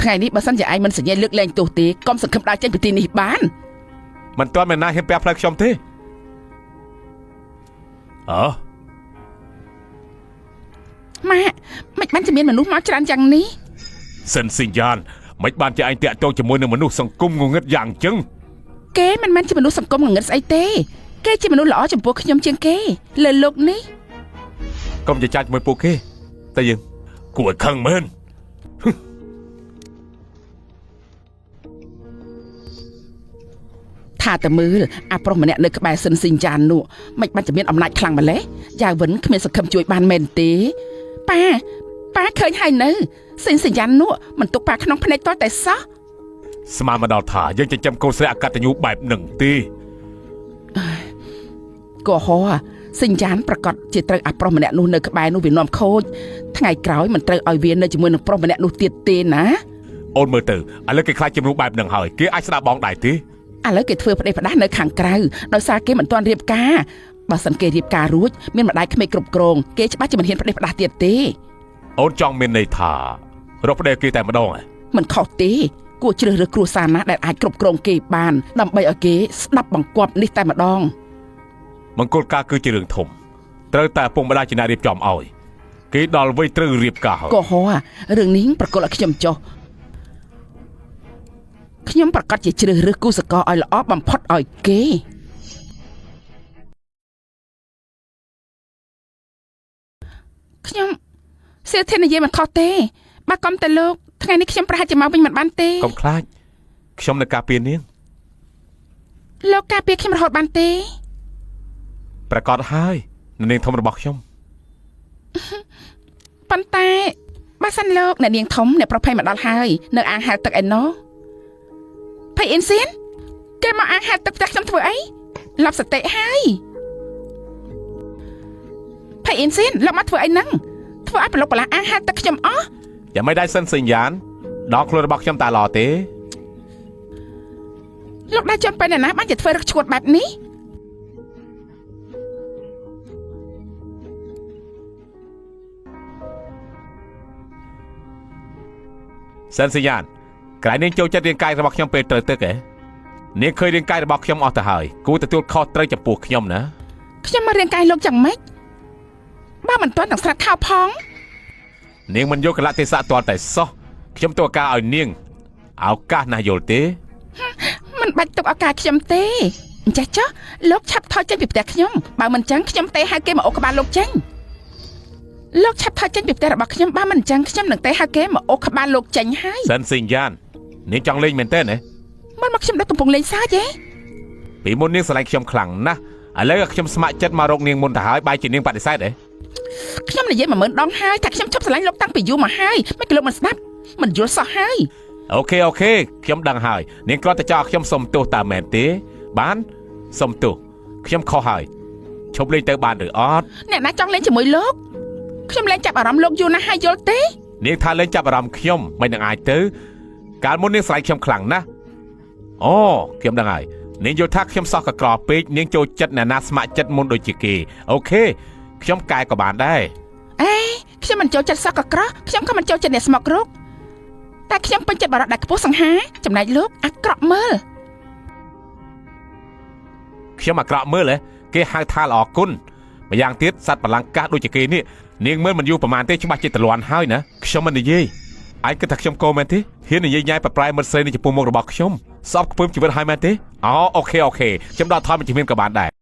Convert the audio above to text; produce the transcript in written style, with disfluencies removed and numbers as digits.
ថ្ងៃនេះបើសិនជាឯងមិនសញ្ញាលើកលែងទោសទេកុំសង្ឃឹមដើរចេញពីទីនេះបានមិនទាន់មានណាហ៊ានពាក់ផ្លូវខ្ញុំទេម៉ាក់មិនបានជាមានមនុស្សមកច្រើនយ៉ាងនេះសិនសញ្ញានមិនបានជាឯងតាក់ទងជាមួយនឹងមនុស្សសង្គមងងឹតយ៉ាងអញ្ចឹងគេមិនមែនជាមនុស្សសង្គមងងឹតស្អីទេគេជាមនុស្សល្អចំពោះខ្ញុំជាងគេលើលោកនេះកុំចាច់ជាមួយពួកគេតែយើងគួរឲ្យខឹងមែនថាតែមើលអាប្រុសម្នាក់នៅក្បែរសិនស៊ីនចាននោះមិនបានជាមានអំណាចខ្លាំងម្ល៉េះយ៉ាវិនគ្មានសង្ឃឹមជួយបានមែនទេប៉ាឃើញហើយនៅសិនស៊ីនចាននោះមិនទុកប៉ាក្នុងភ្នែកតតែសោះស្មានមកដល់ថាយើងចិញ្ចឹមកូនស្រីអកតញ្ញូបែបហ្នឹងទេកុហកសិនចានប្រកាសជាត្រូវអាប្រុសម្នាក់នោះនៅក្បែរនោះវានាំខូចថ្ងៃក្រោយមិនត្រូវឲ្យវានៅជាមួយនឹងប្រុសម្នាក់នោះទៀតទេណាអូនមើលទៅឥឡូវគេខ្លាចជំនួសបែបហ្នឹងហើយគេអាចស្ដាប់បងដែរទេឥឡូវគេធ្វើផ្ដេសផ្ដាសនៅខាងក្រៅដោយសារគេមិនទាន់រៀបការបើសិនគេរៀបការរួចមានម្ដាយក្មេកគ្រប់គ្រងគេច្បាស់ជាមិនហ៊ានផ្ដេសផ្ដាសទៀតទេអូនចង់មានន័យថារកប្ដេសគេតែម្ដងមិនខុសទេគួរជ្រើសរើសគ្រួសារណាដែលអាចគ្រប់គ្រងគេបានដើម្បីឲ្យគេស្ដាប់បង្គាប់នេះតែម្ដងមង្គលការគឺជារឿងធំត្រូវតែពុកម្ដាយជាអ្នករៀបចំឲ្យគេដល់វ័យត្រូវរៀបការហើយកុហករឿងនេះប្រកល់ឲ្យខ្ញុំចុះខ្ញុំប្រកាសជាជ្រើសរើសគូសកលឲ្យល្អបំផុតឲ្យគេខ្ញុំសៀវធាននិយាយមិនខុសទេបើកុំតែលោកថ្ងៃនេះខ្ញុំប្រហែលជាមកវិញមិនបានទេកុំខ្លាចខ្ញុំនៅការពារនាងលោកការពារខ្ញុំរហូតបានទេប្រកាសហើយនាងធំរបស់ខ្ញុំប៉ុន្តែបើសិនលោកអ្នកនាងធំអ្នកប្រភេទមកដល់ហើយនៅអាងហែលទឹកឯណោភ័យអ៊ីនសៀនគេមកអាងហែលទឹកផ្ទះខ្ញុំធ្វើអីលប់សតិហើយភ័យអ៊ីនសៀនលោកមកធ្វើអីហ្នឹងធ្វើឲ្យប្រឡូកប្រឡាអាងហែលទឹកខ្ញុំអស់យ៉ាងមិនដែរសិនសញ្ញាណដកខ្លួនរបស់ខ្ញុំតាឡទេលោកដែរចំពេលណាបានជាធ្វើរឹកឈួតបែបនេះសិនសញ្ញាណក្រែងនាងចូលចិត្តរាងកាយរបស់ខ្ញុំពេលត្រូវទឹកនាងឃើញរាងកាយរបស់ខ្ញុំអស់ទៅហើយគួរទទួលខុសត្រូវចំពោះខ្ញុំណាខ្ញុំមករាងកាយលោកយ៉ាងម៉េចបើមិនទាន់ទាំងស្រាត់ខោផងនាងមិនយកកលៈទេសៈទាល់តែសោះខ្ញុំទៅឱកាសឲ្យនាងឱកាសណាយល់ទេមិនបាច់ទុកឱកាសខ្ញុំទេអញ្ចេះចុះលោកឆាប់ថយចេញពីផ្ទះខ្ញុំបើមិនចឹងខ្ញុំទេហៅគេមកអូសក្បាលលោកចេញលោកឆាប់ថយចេញពីផ្ទះរបស់ខ្ញុំបើមិនចឹងខ្ញុំនឹងទេហៅគេមកអូសក្បាលលោកចេញហើយសិនសញ្ញាណនាងចង់លេងមែនទេណាមិនមកខ្ញុំដូចកំពុងលេងសើចទេពីមុននាងស្រឡាញ់ខ្ញុំខ្លាំងណាស់ឥឡូវខ្ញុំស្ម័គ្រចិត្តមករកនាងមុនទៅហើយបែរជានាងបដិសេធខ្ញុំនិយាយ10000ដងហើយថាខ្ញុំឈប់ស្រឡាញ់លោកតាំងពីយូរមកហើយមិនគេលោកមិនស្ដាប់មិនយល់សោះហើយអូខេខ្ញុំដឹងហើយនាងគ្រាន់តែចង់ខ្ញុំសុំទោសតើមែនទេបានសុំទោសខ្ញុំខុសហើយឈប់លេងទៅបានឬអត់អ្នកណាចង់លេងជាមួយលោកខ្ញុំលេងចាប់អារម្មណ៍លោកយូរណាស់ហើយយល់ទេនាងថាលេងចាប់អារម្មណ៍ខ្ញុំមិននឹងអាចទៅកាលមុននាងស្រឡាញ់ខ្ញុំខ្លាំងណាស់អូខ្ញុំដឹងហើយនាងយល់ថាខ្ញុំសោះកក្រពេកនាងចូលចិត្តអ្នកណាស្ម័គ្រចិត្តមុនដូចជាគេអូខេខ្ញុំកែក៏បានដែរខ្ញុំមិនចូលចិត្តសក់កក្រខ្ញុំក៏មិនចូលចិត្តអ្នកស្មោករកតែខ្ញុំពេញចិត្តបរិបទដែលខ្ពស់សង្ហាចំណែកលោកអាក្រក់មើលខ្ញុំអាក្រក់មើលគេហៅថាល្អគុណម្យ៉ាងទៀតសត្វបល្លង្កាសដូចជាគេនេះនាងមើលមិនយូរប្រហែលទេច្បាស់ចិត្តលន់ហើយណាខ្ញុំមិននិយាយឯងគិតថាខ្ញុំកោមែនទេហ៊ាននិយាយញ៉ែប្រប្រែមិត្តស្រីនេះចំពោះមុខរបស់ខ្ញុំសពខ្ពើមជីវិតហើយមែនទេអូខេខ្ញុំដល់ថយមកជំនាញក៏បានដែរ